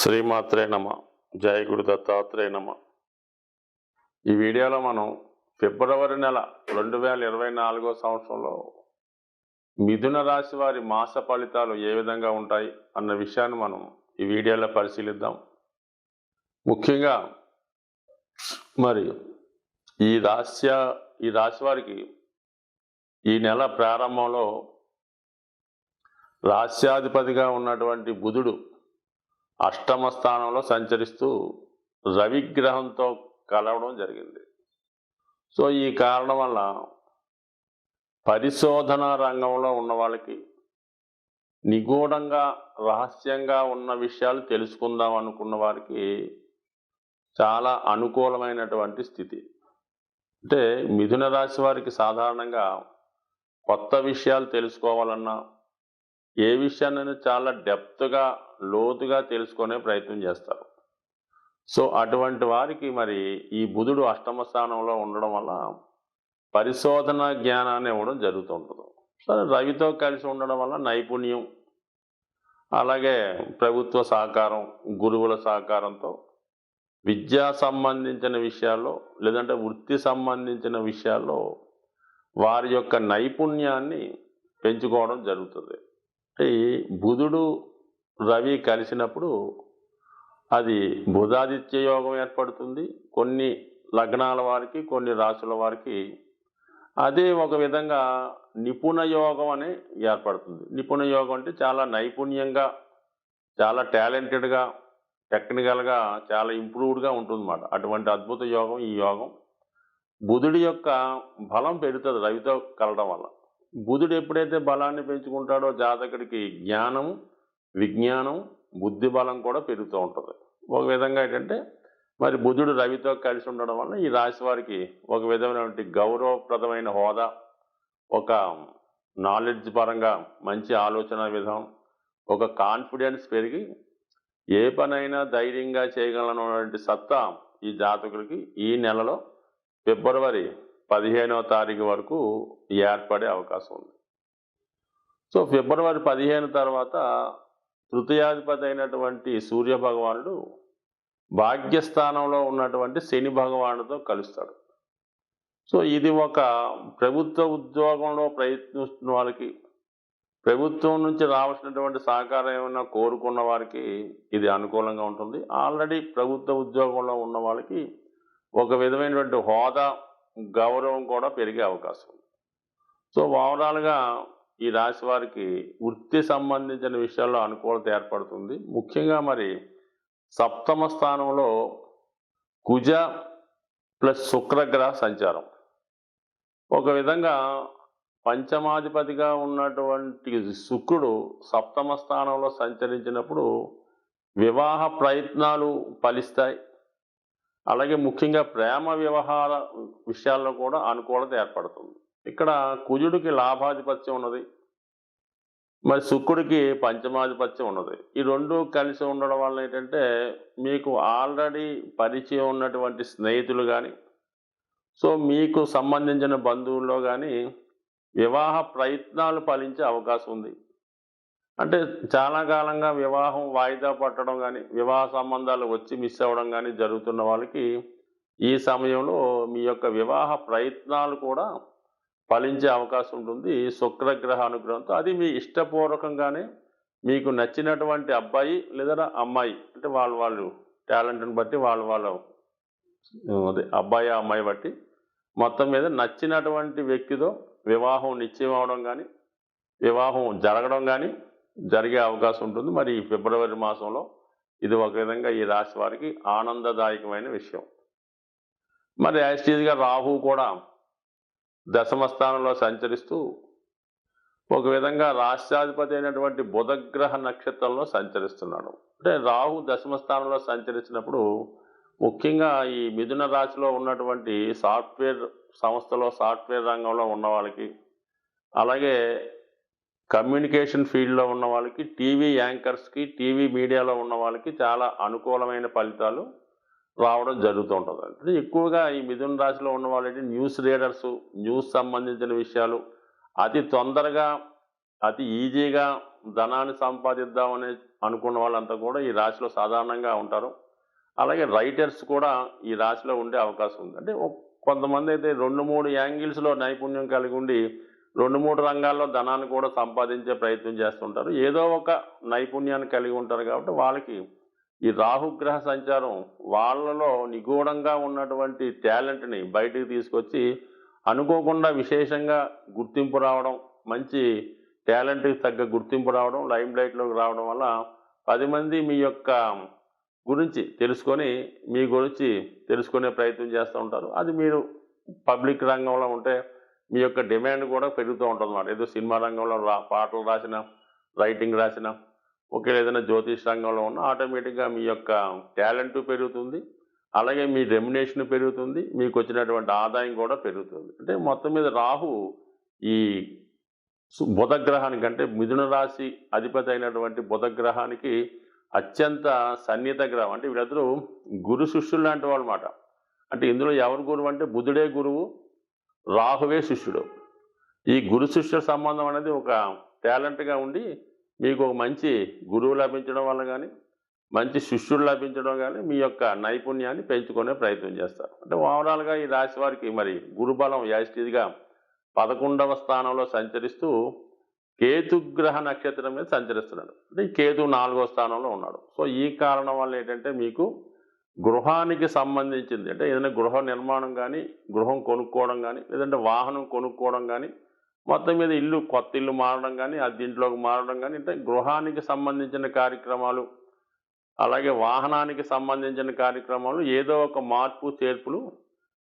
శ్రీమాత్రే నమ. జయ గురు దత్తాత్రేయ నమ. ఈ వీడియోలో మనం ఫిబ్రవరి నెల 2024 సంవత్సరంలో మిథున రాశి వారి మాస ఫలితాలు ఏ విధంగా ఉంటాయి అన్న విషయాన్ని మనం ఈ వీడియోలో పరిశీలిద్దాం. ముఖ్యంగా మరి ఈ రాశి వారికి ఈ నెల ప్రారంభంలో రాశ్యాధిపతిగా ఉన్నటువంటి బుధుడు అష్టమ స్థానంలో సంచరిస్తూ రవిగ్రహంతో కలవడం జరిగింది. సో ఈ కారణం వల్ల పరిశోధన రంగంలో ఉన్న వాళ్ళకి నిగూఢంగా రహస్యంగా ఉన్న విషయాలు తెలుసుకుందాం అనుకున్న వారికి చాలా అనుకూలమైనటువంటి స్థితి. అంటే మిథున రాశి వారికి సాధారణంగా కొత్త విషయాలు తెలుసుకోవాలన్నా ఏ విషయాన్ని చాలా డెప్త్గా లోతుగా తెలుసుకునే ప్రయత్నం చేస్తారు. సో అటువంటి వారికి మరి ఈ బుధుడు అష్టమ స్థానంలో ఉండడం వల్ల పరిశోధన జ్ఞానాన్ని ఇవ్వడం జరుగుతుంటుంది. సరే, రవితో కలిసి ఉండడం వల్ల నైపుణ్యం, అలాగే ప్రభుత్వ సహకారం, గురువుల సహకారంతో విద్యా సంబంధించిన విషయాల్లో లేదంటే వృత్తి సంబంధించిన విషయాల్లో వారి యొక్క నైపుణ్యాన్ని పెంచుకోవడం జరుగుతుంది. బుధుడు రవి కలిసినప్పుడు అది బుధాదిత్య యోగం ఏర్పడుతుంది. కొన్ని లగ్నాల వారికి, కొన్ని రాశుల వారికి అదే ఒక విధంగా నిపుణ యోగం అని ఏర్పడుతుంది. నిపుణ యోగం అంటే చాలా నైపుణ్యంగా, చాలా టాలెంటెడ్గా, టెక్నికల్గా చాలా ఇంప్రూవ్డ్గా ఉంటుందన్నమాట. అటువంటి అద్భుత యోగం ఈ యోగం. బుధుడి యొక్క బలం పెరుగుతుంది రవితో కలవడం వల్ల. బుధుడు ఎప్పుడైతే బలాన్ని పెంచుకుంటాడో జాతకుడికి జ్ఞానం, విజ్ఞానం, బుద్ధి బలం కూడా పెరుగుతూ ఉంటుంది. ఒక విధంగా ఏంటంటే మరి బుధుడు రవితో కలిసి ఉండడం వల్ల ఈ రాశి వారికి ఒక విధమైనటువంటి గౌరవప్రదమైన హోదా, ఒక నాలెడ్జ్ పరంగా మంచి ఆలోచన విధానం, ఒక కాన్ఫిడెన్స్ పెరిగి ఏ పనైనా ధైర్యంగా చేయగలనటువంటి సత్తా ఈ జాతకులకి ఈ నెలలో ఫిబ్రవరి 15వ తారీఖు వరకు ఏర్పడే అవకాశం ఉంది. సో ఫిబ్రవరి 15 తర్వాత తృతీయాధిపతి అయినటువంటి సూర్య భగవానుడు భాగ్యస్థానంలో ఉన్నటువంటి శని భగవానుడితో కలుస్తాడు. సో ఇది ఒక ప్రభుత్వ ఉద్యోగంలో ప్రయత్నిస్తున్న వాళ్ళకి, ప్రభుత్వం నుంచి రావాల్సినటువంటి సహకారం ఏమైనా కోరుకున్న వారికి ఇది అనుకూలంగా ఉంటుంది. ఆల్రెడీ ప్రభుత్వ ఉద్యోగంలో ఉన్న వాళ్ళకి ఒక విధమైనటువంటి హోదా, గౌరవం కూడా పెరిగే అవకాశం ఉంది. సో ఓవరాల్గా ఈ రాశి వారికి వృత్తి సంబంధించిన విషయాల్లో అనుకూలత ఏర్పడుతుంది. ముఖ్యంగా మరి సప్తమ స్థానంలో కుజ ప్లస్ శుక్రగ్రహ సంచారం ఒక విధంగా పంచమాధిపతిగా ఉన్నటువంటి శుక్రుడు సప్తమ స్థానంలో సంచరించినప్పుడు వివాహ ప్రయత్నాలు ఫలిస్తాయి. అలాగే ముఖ్యంగా ప్రేమ వ్యవహార విషయాల్లో కూడా అనుకూలత ఏర్పడుతుంది. ఇక్కడ కుజుడికి లాభాధిపత్యం ఉన్నది, మరి శుక్రుడికి పంచమాధిపత్యం ఉన్నది. ఈ రెండు కలిసి ఉండడం వల్ల ఏంటంటే మీకు ఆల్రెడీ పరిచయం ఉన్నటువంటి స్నేహితులు కానీ, సో మీకు సంబంధించిన బంధువుల్లో కానీ వివాహ ప్రయత్నాలు ఫలించే అవకాశం ఉంది. అంటే చాలా కాలంగా వివాహం వాయిదా పట్టడం కానీ, వివాహ సంబంధాలు వచ్చి మిస్ అవ్వడం కానీ జరుగుతున్న వాళ్ళకి ఈ సమయంలో మీ యొక్క వివాహ ప్రయత్నాలు కూడా ఫలించే అవకాశం ఉంటుంది శుక్రగ్రహ అనుగ్రహంతో. అది మీ ఇష్టపూర్వకంగానే మీకు నచ్చినటువంటి అబ్బాయి లేదా అమ్మాయి, అంటే వాళ్ళు టాలెంట్ని బట్టి వాళ్ళు అదే అబ్బాయి అమ్మాయి బట్టి మొత్తం మీద నచ్చినటువంటి వ్యక్తితో వివాహం నిశ్చయం అవడం కానీ, వివాహం జరగడం కానీ జరిగే అవకాశం ఉంటుంది. మరి ఈ ఫిబ్రవరి మాసంలో ఇది ఒక విధంగా ఈ రాశి వారికి ఆనందదాయకమైన విషయం. మరి యాస్టీజ్గా రాహు కూడా దశమ స్థానంలో సంచరిస్తూ ఒక విధంగా రాష్ట్రాధిపతి అయినటువంటి బుధగ్రహ నక్షత్రంలో సంచరిస్తున్నాడు. అంటే రాహు దశమ స్థానంలో సంచరించినప్పుడు ముఖ్యంగా ఈ మిథున రాశిలో ఉన్నటువంటి సాఫ్ట్వేర్ సంస్థలో, సాఫ్ట్వేర్ రంగంలో ఉన్న వాళ్ళకి, అలాగే కమ్యూనికేషన్ ఫీల్డ్లో ఉన్న వాళ్ళకి, టీవీ యాంకర్స్కి, టీవీ మీడియాలో ఉన్న వాళ్ళకి చాలా అనుకూలమైన ఫలితాలు రావడం జరుగుతూ ఉంటుంది. అంటే ఎక్కువగా ఈ మిథున రాశిలో ఉన్న వాళ్ళకి న్యూస్ రీడర్స్, న్యూస్ సంబంధించిన విషయాలు అతి తొందరగా, అతి ఈజీగా ధనాన్ని సంపాదిద్దామనే అనుకున్న వాళ్ళంతా కూడా ఈ రాశిలో సాధారణంగా ఉంటారు. అలాగే రైటర్స్ కూడా ఈ రాశిలో ఉండే అవకాశం ఉంది. అంటే కొంతమంది అయితే 2, 3 యాంగిల్స్‌లో నైపుణ్యం కలిగి ఉండి 2, 3 రంగాల్లో ధనాన్ని కూడా సంపాదించే ప్రయత్నం చేస్తుంటారు. ఏదో ఒక నైపుణ్యాన్ని కలిగి ఉంటారు కాబట్టి వాళ్ళకి ఈ రాహుగ్రహ సంచారం వాళ్ళలో నిగూఢంగా ఉన్నటువంటి టాలెంట్‌ని బయటికి తీసుకొచ్చి అనుకోకుండా విశేషంగా గుర్తింపు రావడం, మంచి టాలెంట్‌కి తగ్గ గుర్తింపు రావడం, లైమ్‌లైట్‌లోకి రావడం వల్ల 10 మంది మీ యొక్క గురించి తెలుసుకొని, మీ గురించి తెలుసుకునే ప్రయత్నం చేస్తూ ఉంటారు. అది మీరు పబ్లిక్ రంగంలో ఉంటే మీ యొక్క డిమాండ్ కూడా పెరుగుతూ ఉంటుందన్నమాట. ఏదో సినిమా రంగంలో పాటలు రాసినా, రైటింగ్ రాసినా, ఒకేళ ఏదైనా జ్యోతిష్ రంగంలో ఉన్నా ఆటోమేటిక్‌గా మీ యొక్క టాలెంటు పెరుగుతుంది. అలాగే మీ రెమ్యునేషన్ పెరుగుతుంది. మీకు వచ్చినటువంటి ఆదాయం కూడా పెరుగుతుంది. అంటే మొత్తం మీద రాహు ఈ బుధ గ్రహానికి, అంటే మిథున రాశి అధిపతి అయినటువంటి బుధ గ్రహానికి అత్యంత సన్నిహిత గ్రహం. అంటే వీళ్ళిద్దరూ గురు శిష్యులు లాంటి వాళ్ళు మాట. అంటే ఇందులో ఎవరు గురువు అంటే బుధుడే గురువు, రాహువే శిష్యుడు. ఈ గురు శిష్య సంబంధం అనేది ఒక టాలెంట్గా ఉండి మీకు ఒక మంచి గురువు లభించడం వల్ల కానీ, మంచి శిష్యుడు లభించడం కానీ మీ యొక్క నైపుణ్యాన్ని పెంచుకునే ప్రయత్నం చేస్తారు. అంటే ఓవరాల్గా ఈ రాశి వారికి మరి గురుబలం యాజిటీజ్గా 11వ స్థానంలో సంచరిస్తూ కేతుగ్రహ నక్షత్రం మీద సంచరిస్తున్నాడు. అంటే ఈ కేతు 4వ స్థానంలో ఉన్నాడు. సో ఈ కారణం వల్ల ఏంటంటే మీకు గృహానికి సంబంధించింది, అంటే ఏదైనా గృహ నిర్మాణం కానీ, గృహం కొనుక్కోవడం కానీ, లేదంటే వాహనం కొనుక్కోవడం కానీ, మొత్తం మీద కొత్త ఇల్లు మారడం కానీ, అద్దెంట్లోకి మారడం కానీ, అంటే గృహానికి సంబంధించిన కార్యక్రమాలు, అలాగే వాహనానికి సంబంధించిన కార్యక్రమాలు, ఏదో ఒక మార్పు చేర్పులు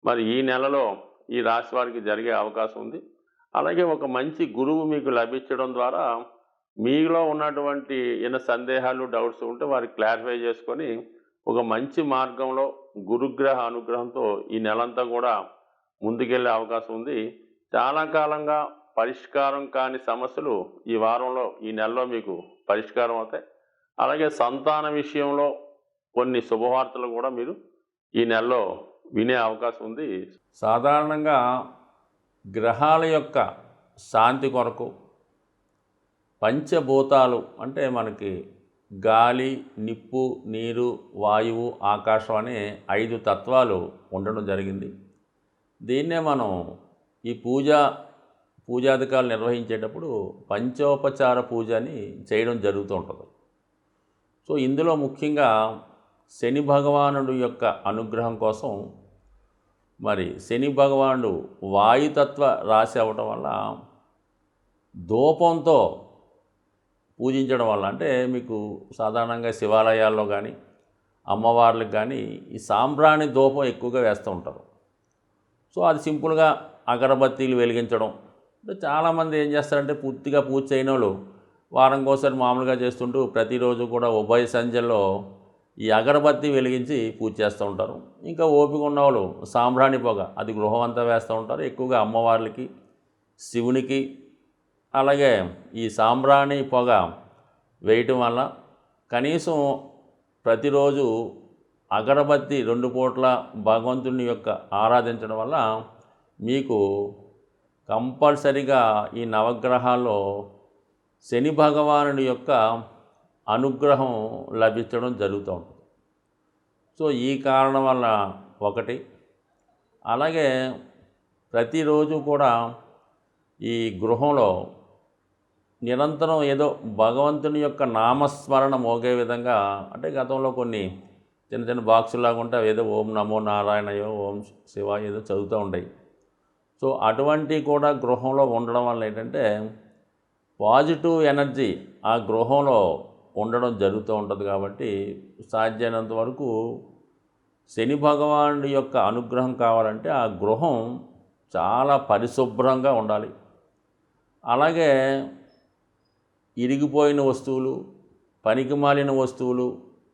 మరి ఈ నెలలో ఈ రాశి వారికి జరిగే అవకాశం ఉంది. అలాగే ఒక మంచి గురువు మీకు లభించడం ద్వారా మీలో ఉన్నటువంటి ఏమైనా సందేహాలు, డౌట్స్ ఉంటే వారికి క్లారిఫై చేసుకొని ఒక మంచి మార్గంలో గురుగ్రహ అనుగ్రహంతో ఈ నెలంతా కూడా ముందుకెళ్ళే అవకాశం ఉంది. చాలా కాలంగా పరిష్కారం కాని సమస్యలు ఈ వారంలో, ఈ నెలలో మీకు పరిష్కారం అవుతాయి. అలాగే సంతాన విషయంలో కొన్ని శుభవార్తలు కూడా మీరు ఈ నెలలో వినే అవకాశం ఉంది. సాధారణంగా గ్రహాల యొక్క శాంతి కొరకు పంచభూతాలు, అంటే మనకి గాలి, నిప్పు, నీరు, వాయువు, ఆకాశం అనే 5 తత్వాలు ఉండడం జరిగింది. దీన్నే మనం ఈ పూజాధికాలు నిర్వహించేటప్పుడు పంచోపచార పూజ అని చేయడం జరుగుతూ ఉంటుంది. సో ఇందులో ముఖ్యంగా శని భగవానుడు యొక్క అనుగ్రహం కోసం, మరి శని భగవానుడు వాయుతత్వ రాశి అవ్వటం వల్ల ధూపంతో పూజించడం వల్ల, అంటే మీకు సాధారణంగా శివాలయాల్లో కానీ, అమ్మవార్లకు కానీ ఈ సాంబ్రాణి ధూపం ఎక్కువగా వేస్తూ ఉంటారు. సో అది సింపుల్గా అగరబత్తీలు వెలిగించడం. అంటే చాలామంది ఏం చేస్తారంటే పూర్తిగా పూజ చేయని వాళ్ళు వారంకోసారి మామూలుగా చేస్తుంటూ ప్రతిరోజు కూడా ఉభయ సంధ్యల్లో ఈ అగరబత్తి వెలిగించి పూజ చేస్తూ ఉంటారు. ఇంకా ఓపిక ఉన్నవాళ్ళు సాంబ్రాణి పొగ అది గృహం అంతా వేస్తూ ఉంటారు. ఎక్కువగా అమ్మవార్లకి, శివునికి. అలాగే ఈ సాంబ్రాణి పొగ వేయటం వల్ల కనీసం ప్రతిరోజు అగరబత్తి 2 పూట్ల భగవంతుని యొక్క ఆరాధించడం వల్ల మీకు కంపల్సరిగా ఈ నవగ్రహాల్లో శని భగవానుడి యొక్క అనుగ్రహం లభించడం జరుగుతూ ఉంటుంది. సో ఈ కారణం వల్ల ఒకటి. అలాగే ప్రతిరోజు కూడా ఈ గృహంలో నిరంతరం ఏదో భగవంతుని యొక్క నామస్మరణ మోగే విధంగా, అంటే గతంలో కొన్ని చిన్న చిన్న బాక్సులాగా ఉంటే ఏదో ఓం నమో నారాయణయో, ఓం శివాయ ఏదో చదువుతూ ఉంటాయి. సో అటువంటి కూడా గృహంలో ఉండడం వల్ల ఏంటంటే పాజిటివ్ ఎనర్జీ ఆ గృహంలో ఉండడం జరుగుతూ ఉంటుంది. కాబట్టి సాధ్యమైనంత వరకు శని భగవానుడి యొక్క అనుగ్రహం కావాలంటే ఆ గృహం చాలా పరిశుభ్రంగా ఉండాలి. అలాగే ఇరిగిపోయిన వస్తువులు, పనికిమాలిన వస్తువులు,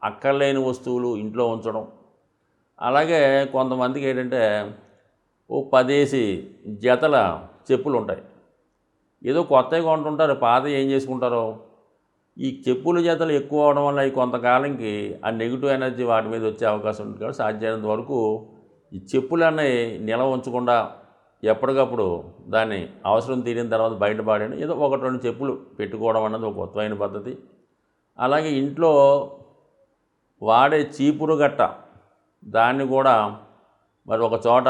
అక్కర్లేని వస్తువులు ఇంట్లో ఉంచడం. అలాగే కొంతమందికి ఏంటంటే 10 జతల చెప్పులు ఉంటాయి. ఏదో కొత్తవి కొంటుంటారు, పాతవి ఏం చేసుకుంటారో. ఈ చెప్పుల జతలు ఎక్కువ అవడం వల్ల ఈ కొంతకాలంకి ఆ నెగిటివ్ ఎనర్జీ వాటి మీద వచ్చే అవకాశం ఉంటుంది. కాబట్టి సాధ్యమైనంత వరకు ఈ చెప్పులన్నీ నిల్వ ఉంచకుండా ఎప్పటికప్పుడు దాన్ని అవసరం తీరిన తర్వాత బయటపడేయండి. ఏదో 1-2 చెప్పులు పెట్టుకోవడం అన్నది ఒక కొత్తమైన పద్ధతి. అలాగే ఇంట్లో వాడే చీపురు గట్ట దాన్ని కూడా మరి ఒక చోట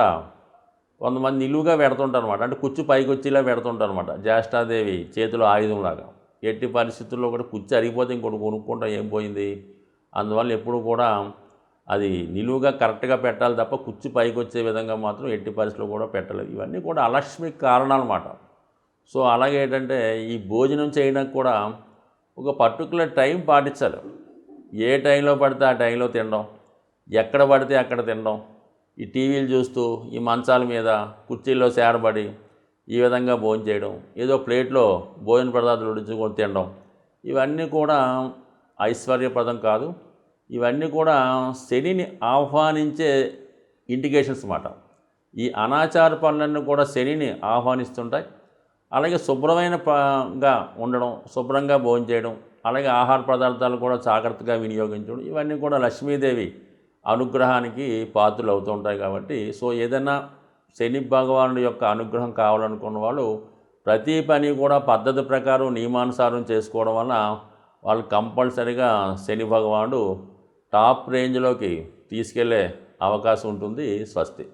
కొంతమంది నిలువుగా పెడుతుంటారు అనమాట, అంటే కుచ్చు పైకి వచ్చేలా పెడుతుంటారు అనమాట, జ్యేష్ఠాదేవి చేతిలో ఆయుధంలాగా. ఎట్టి పరిస్థితుల్లో కూడా కుచ్చు అరిగిపోతే ఇంకోటి కొనుక్కుంటాం, ఏం పోయింది. అందువల్ల ఎప్పుడు కూడా అది నిలువుగా కరెక్ట్గా పెట్టాలి తప్ప కుచ్చు పైకి వచ్చే విధంగా మాత్రం ఎట్టి పరిస్థితుల్లో కూడా పెట్టలేదు. ఇవన్నీ కూడా అలక్ష్మికి కారణాలు అన్నమాట. సో అలాగే ఏంటంటే ఈ భోజనం చేయడానికి కూడా ఒక పర్టికులర్ టైం పాటించాలి. ఏ టైంలో పడితే ఆ టైంలో తినడం, ఎక్కడ పడితే అక్కడ తినడం, ఈ టీవీలు చూస్తూ ఈ మంచాల మీద కుర్చీల్లో సేడబడి ఈ విధంగా భోజనం చేయడం, ఏదో ప్లేట్లో భోజన పదార్థాలు ఉడించుకొని తినడం, ఇవన్నీ కూడా ఐశ్వర్యప్రదం కాదు. ఇవన్నీ కూడా శనిని ఆహ్వానించే ఇండికేషన్స్ అన్నమాట. ఈ అనాచార పనులన్నీ కూడా శనిని ఆహ్వానిస్తుంటాయి. అలాగే శుభ్రమైనగా ఉండడం, శుభ్రంగా భోజనం చేయడం, అలాగే ఆహార పదార్థాలు కూడా జాగ్రత్తగా వినియోగించడం, ఇవన్నీ కూడా లక్ష్మీదేవి అనుగ్రహానికి పాత్రలు అవుతూ ఉంటాయి. కాబట్టి సో ఏదైనా శని భగవానుడి యొక్క అనుగ్రహం కావాలనుకున్న వాళ్ళు ప్రతి పని కూడా పద్ధతి ప్రకారం నియమానుసారం చేసుకోవడం వల్ల వాళ్ళు కంపల్సరీగా శని భగవానుడు టాప్ రేంజ్లోకి తీసుకెళ్లే అవకాశం ఉంటుంది. స్వస్తి.